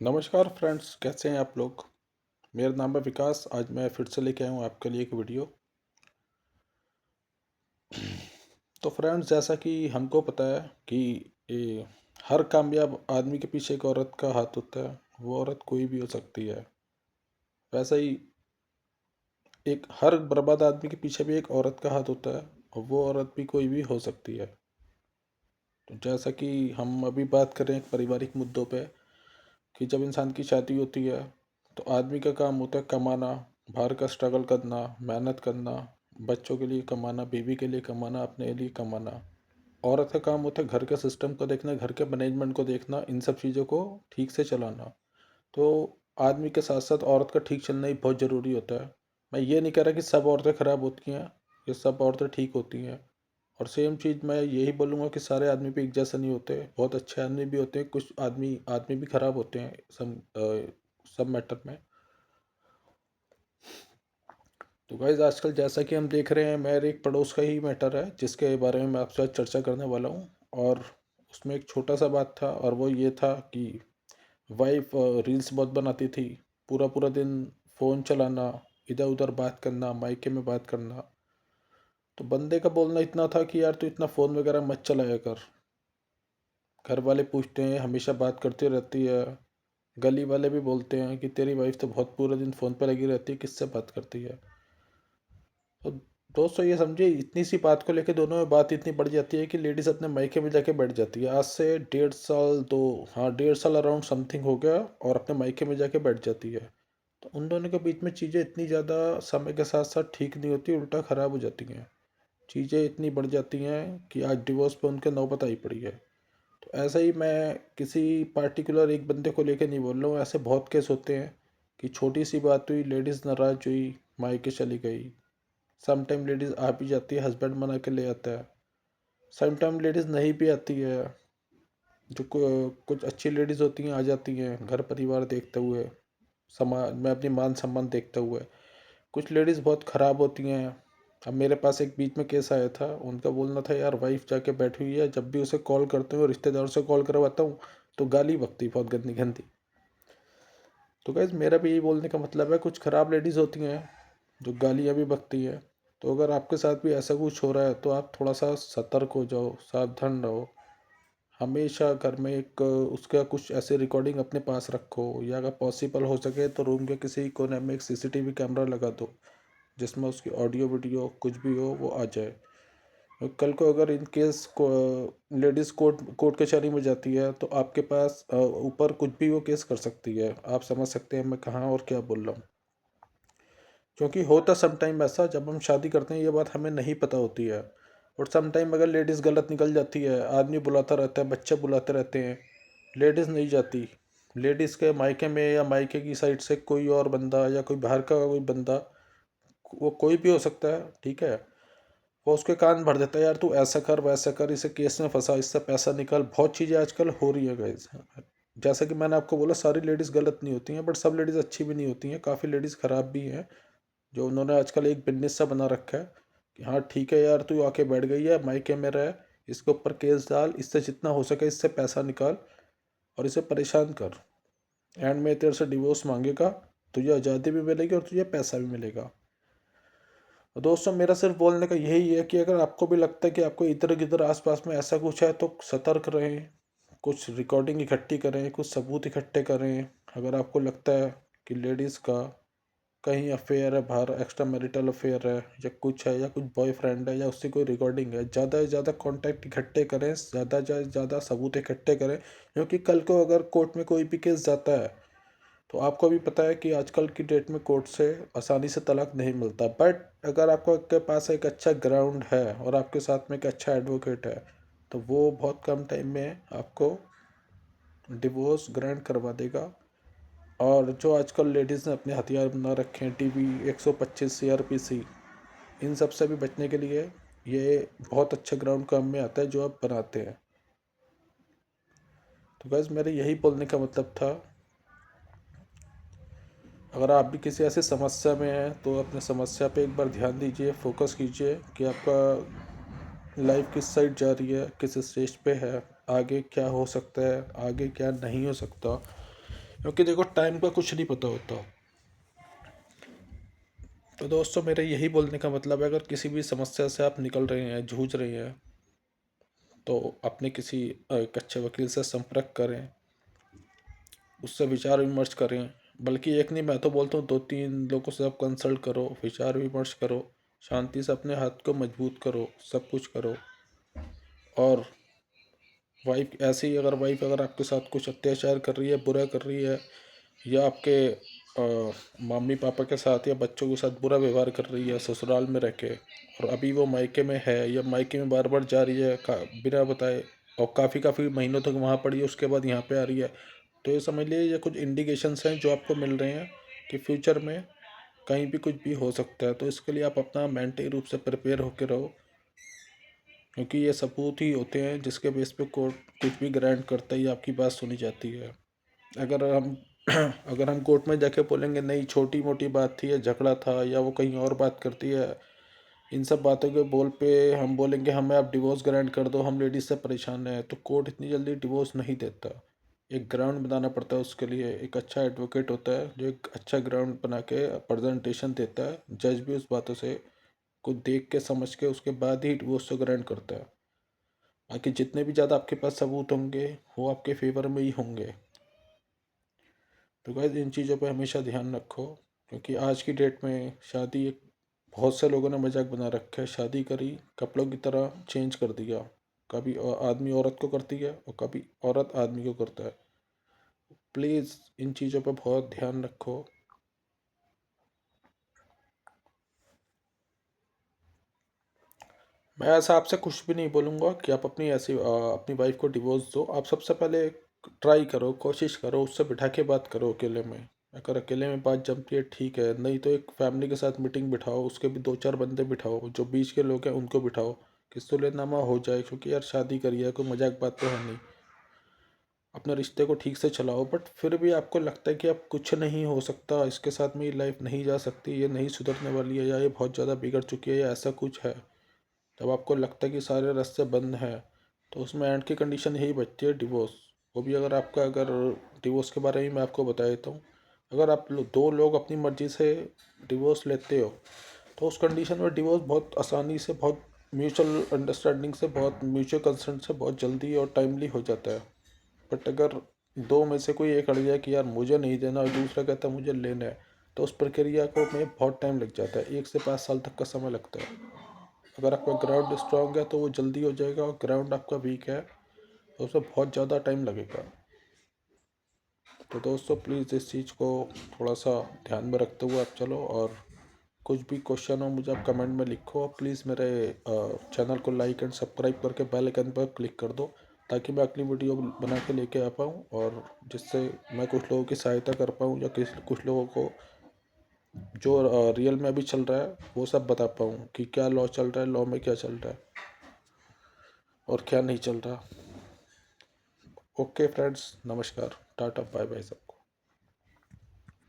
नमस्कार फ्रेंड्स, कैसे हैं आप लोग। मेरा नाम है विकास। आज मैं फिर से लेके आया हूँ आपके लिए एक वीडियो। तो फ्रेंड्स, जैसा कि हमको पता है कि ये हर कामयाब आदमी के पीछे एक औरत का हाथ होता है। वो औरत कोई भी हो सकती है। वैसा ही एक हर बर्बाद आदमी के पीछे भी एक औरत का हाथ होता है, और वो औरत भी कोई भी हो सकती है। तो जैसा कि हम अभी बात करें एक पारिवारिक मुद्दों पे, कि जब इंसान की शादी होती है तो आदमी का काम होता है कमाना, बाहर का स्ट्रगल करना, मेहनत करना, बच्चों के लिए कमाना, बीवी के लिए कमाना, अपने लिए कमाना। औरत का काम होता है घर के सिस्टम को देखना, घर के मैनेजमेंट को देखना, इन सब चीज़ों को ठीक से चलाना। तो आदमी के साथ साथ औरत का ठीक चलना ही बहुत ज़रूरी होता है। मैं ये नहीं कह रहा कि सब औरतें ख़राब होती हैं, ये सब औरतें ठीक होती हैं। और सेम चीज़ मैं यही बोलूँगा कि सारे आदमी भी एक जैसे नहीं होते, बहुत अच्छे आदमी भी होते हैं, कुछ आदमी आदमी भी ख़राब होते हैं सब मैटर में। तो गाइज़, आजकल जैसा कि हम देख रहे हैं, मेरे एक पड़ोस का ही मैटर है जिसके बारे में मैं आपसे आज चर्चा करने वाला हूँ। और उसमें एक छोटा सा बात था, और वो ये था कि वाइफ रील्स बहुत बनाती थी। पूरा पूरा दिन फ़ोन चलाना, इधर उधर बात करना, मायके में बात करना। तो बंदे का बोलना इतना था कि यार तू इतना फ़ोन वगैरह मत चलाया कर। घर वाले पूछते हैं, हमेशा बात करती रहती है। गली वाले भी बोलते हैं कि तेरी वाइफ तो बहुत पूरे दिन फ़ोन पे लगी रहती है, किससे बात करती है। तो दोस्तों, ये समझिए, इतनी सी बात को लेके दोनों में बात इतनी बढ़ जाती है कि लेडीज़ अपने मायके में जाके बैठ जाती है। आज से 1.5 साल, दो, हाँ, 1.5 साल अराउंड समथिंग हो गया, और अपने मायके में जाके बैठ जाती है। तो उन दोनों के बीच में चीज़ें इतनी ज़्यादा समय के साथ साथ ठीक नहीं होती, उल्टा ख़राब हो जाती हैं। चीज़ें इतनी बढ़ जाती हैं कि आज डिवोर्स पे उनके नौबत आई पड़ी है। तो ऐसा ही, मैं किसी पार्टिकुलर एक बंदे को लेके नहीं बोल रहा हूँ, ऐसे बहुत केस होते हैं कि छोटी सी बात हुई, लेडीज़ नाराज़ हुई, मायके चली गई। सम टाइम लेडीज़ आ भी जाती है, हस्बैंड मना के ले आता है। सम टाइम लेडीज़ नहीं भी आती है। जो कुछ अच्छी लेडीज़ होती हैं आ जाती हैं, घर परिवार देखते हुए, समाज में अपनी मान सम्मान देखते हुए। कुछ लेडीज़ बहुत ख़राब होती हैं। अब मेरे पास एक बीच में केस आया था, उनका बोलना था यार वाइफ जाके बैठी हुई है, जब भी उसे कॉल करते हो, रिश्तेदारों से कॉल करवाता हूँ तो गाली बकती बहुत गंदी गंदी। तो गाइज, मेरा भी यही बोलने का मतलब है, कुछ ख़राब लेडीज़ होती हैं जो गालियाँ भी बकती हैं। तो अगर आपके साथ भी ऐसा कुछ हो रहा है तो आप थोड़ा सा सतर्क हो जाओ, सावधान रहो। हमेशा घर में एक उसका कुछ ऐसे रिकॉर्डिंग अपने पास रखो, या अगर पॉसिबल हो सके तो रूम के किसी कोने में एक सीसीटीवी कैमरा लगा दो, जिसमें उसकी ऑडियो वीडियो कुछ भी हो वो आ जाए। और कल को अगर इन केस को लेडीज़ कोर्ट कोर्ट कचहरी में जाती है तो आपके पास ऊपर कुछ भी वो केस कर सकती है। आप समझ सकते हैं मैं कहाँ और क्या बोल रहा हूँ। क्योंकि होता सम टाइम ऐसा, जब हम शादी करते हैं ये बात हमें नहीं पता होती है। और सम टाइम अगर लेडीज़ गलत निकल जाती है, आदमी बुलाता रहता है, बच्चे बुलाते रहते हैं, लेडीज़ नहीं जाती। लेडीज़ के मायके में या मायके की साइड से कोई और बंदा, या कोई बाहर का कोई बंदा, वो कोई भी हो सकता है, ठीक है, वो उसके कान भर देता है, यार तू ऐसा कर वैसा कर, इसे केस में फंसा, इससे पैसा निकाल। बहुत चीज़ें आजकल हो रही है गाइस। जैसा कि मैंने आपको बोला, सारी लेडीज़ गलत नहीं होती हैं, बट सब लेडीज़ अच्छी भी नहीं होती हैं, काफ़ी लेडीज़ ख़राब भी हैं। जो उन्होंने आजकल एक बिजनेस सा बना रखा है कि हाँ ठीक है यार, तू आके बैठ गई है मायके में, रह, इसके ऊपर केस डाल, इससे जितना हो सके इससे पैसा निकाल, और इसे परेशान कर। एंड में तेरे से डिवोर्स मांगेगा, तुझे आज़ादी भी मिलेगी और तुझे पैसा भी मिलेगा। तो दोस्तों, मेरा सिर्फ बोलने का यही है कि अगर आपको भी लगता है कि आपको इधर गिधर आसपास में ऐसा कुछ है तो सतर्क रहें। कुछ रिकॉर्डिंग इकट्ठी करें, कुछ सबूत इकट्ठे करें। अगर आपको लगता है कि लेडीज़ का कहीं अफेयर है, बाहर एक्स्ट्रा मैरिटल अफेयर है, या कुछ है, या कुछ बॉयफ्रेंड है, या उससे कोई रिकॉर्डिंग है, ज़्यादा से ज़्यादा कॉन्टैक्ट इकट्ठे करें, ज़्यादा से ज़्यादा सबूत इकट्ठे करें। क्योंकि कल को अगर कोर्ट में कोई भी केस जाता है, तो आपको भी पता है कि आजकल की डेट में कोर्ट से आसानी से तलाक नहीं मिलता। बट अगर आपको के पास एक अच्छा ग्राउंड है और आपके साथ में एक अच्छा एडवोकेट है, तो वो बहुत कम टाइम में आपको डिवोर्स ग्रांट करवा देगा। और जो आजकल लेडीज़ ने अपने हथियार बना रखे हैं, टीवी, 125 सीआरपीसी, इन सब से भी बचने के लिए ये बहुत अच्छे ग्राउंड काम में आता है जो आप बनाते हैं। तो बस मेरे यही बोलने का मतलब था। अगर आप भी किसी ऐसी समस्या में हैं तो अपने समस्या पे एक बार ध्यान दीजिए, फोकस कीजिए कि आपका लाइफ किस साइड जा रही है, किस स्टेज पे है, आगे क्या हो सकता है, आगे क्या नहीं हो सकता। क्योंकि देखो टाइम का कुछ नहीं पता होता। तो दोस्तों मेरे यही बोलने का मतलब है, अगर किसी भी समस्या से आप निकल रहे हैं, जूझ रहे हैं, तो अपने किसी एक अच्छे वकील से संपर्क करें, उससे विचार विमर्श करें। बल्कि एक नहीं, मैं तो बोलता हूँ 2-3 लोगों से आप कंसल्ट करो, विचार विमर्श करो, शांति से अपने हाथ को मजबूत करो, सब कुछ करो। और वाइफ ऐसे ही, अगर वाइफ अगर आपके साथ कुछ अत्याचार कर रही है, बुरा कर रही है, या आपके मम्मी पापा के साथ या बच्चों के साथ बुरा व्यवहार कर रही है ससुराल में रह के, और अभी वो मायके में है या मायके में बार बार जा रही है बिना बताए, और काफ़ी काफ़ी महीनों तक वहाँ पड़ी है, उसके बाद यहाँ पे आ रही है, तो ये समझ लीजिए ये कुछ इंडिकेशंस हैं जो आपको मिल रहे हैं कि फ्यूचर में कहीं भी कुछ भी हो सकता है। तो इसके लिए आप अपना मेंटली रूप से प्रिपेयर होकर रहो, क्योंकि ये सबूत ही होते हैं जिसके बेस पे कोर्ट कुछ भी ग्रांट करता है या आपकी बात सुनी जाती है। अगर हम अगर हम कोर्ट में जाके बोलेंगे नहीं छोटी मोटी बात थी, या झगड़ा था, या वो कहीं और बात करती है, इन सब बातों के बोल पे हम बोलेंगे हमें आप डिवोर्स ग्रांट कर दो, हम लेडीज से परेशान हैं, तो कोर्ट इतनी जल्दी डिवोर्स नहीं देता। एक ग्राउंड बनाना पड़ता है उसके लिए, एक अच्छा एडवोकेट होता है जो एक अच्छा ग्राउंड बना के प्रेजेंटेशन देता है, जज भी उस बातों से को देख के समझ के उसके बाद ही डिवोर्स को ग्रांट करता है। बाकी जितने भी ज़्यादा आपके पास सबूत होंगे वो आपके फेवर में ही होंगे। तो गाइस इन चीज़ों पे हमेशा ध्यान रखो, क्योंकि आज की डेट में शादी एक बहुत से लोगों ने मजाक बना रखा है, शादी करी कपड़ों की तरह चेंज कर दिया। कभी आदमी औरत को करती है और कभी औरत आदमी को करता है। प्लीज़ इन चीज़ों पे बहुत ध्यान रखो। मैं ऐसा आपसे कुछ भी नहीं बोलूँगा कि आप अपनी वाइफ को डिवोर्स दो। आप सबसे पहले ट्राई करो, कोशिश करो, उससे बिठा के बात करो अकेले में। अगर अकेले में बात जमती है ठीक है, नहीं तो एक फैमिली के साथ मीटिंग बिठाओ, उसके भी 2-4 बंदे बिठाओ, जो बीच के लोग हैं उनको बिठाओ कि सुलहनामा हो जाए। क्योंकि यार शादी करी है, कोई मजाक बात तो है नहीं। अपने रिश्ते को ठीक से चलाओ, बट फिर भी आपको लगता है कि अब कुछ नहीं हो सकता, इसके साथ मेरी लाइफ नहीं जा सकती, ये नहीं सुधरने वाली है, या ये बहुत ज़्यादा बिगड़ चुकी है, या ऐसा कुछ है, जब आपको लगता है कि सारे रास्ते बंद हैं, तो उसमें एंड की कंडीशन यही बचती है डिवोर्स। वो भी अगर डिवोर्स के बारे में मैं आपको बता देता हूँ। अगर आप दो लोग अपनी मर्ज़ी से डिवोर्स लेते हो, तो उस कंडीशन में डिवोर्स बहुत आसानी से, बहुत म्यूचुअल अंडरस्टैंडिंग से, बहुत म्यूचुअल कंसेंट से बहुत जल्दी और टाइमली हो जाता है। बट अगर दो में से कोई एक अड़ जाए कि यार मुझे नहीं देना, और दूसरा कहता है मुझे लेना है, तो उस प्रक्रिया को में बहुत टाइम लग जाता है, 1 से 5 साल तक का समय लगता है। अगर आपका ग्राउंड स्ट्रांग है तो वो जल्दी हो जाएगा, और ग्राउंड आपका वीक है तो उसमें बहुत ज़्यादा टाइम लगेगा। तो दोस्तों प्लीज़ इस चीज़ को थोड़ा सा ध्यान में रखते हुए आप चलो, और कुछ भी क्वेश्चन हो मुझे आप कमेंट में लिखो। प्लीज़ मेरे चैनल को लाइक एंड सब्सक्राइब करके बेल आइकन पर क्लिक कर दो, ताकि मैं अगली वीडियो बना के लेके आ पाऊँ, और जिससे मैं कुछ लोगों की सहायता कर पाऊँ, या कुछ लोगों को जो रियल में अभी चल रहा है वो सब बता पाऊँ कि क्या लॉ चल रहा है, लॉ में क्या चल रहा है और क्या नहीं चल रहा। ओके फ्रेंड्स, नमस्कार, टाटा, बाय बाय सब।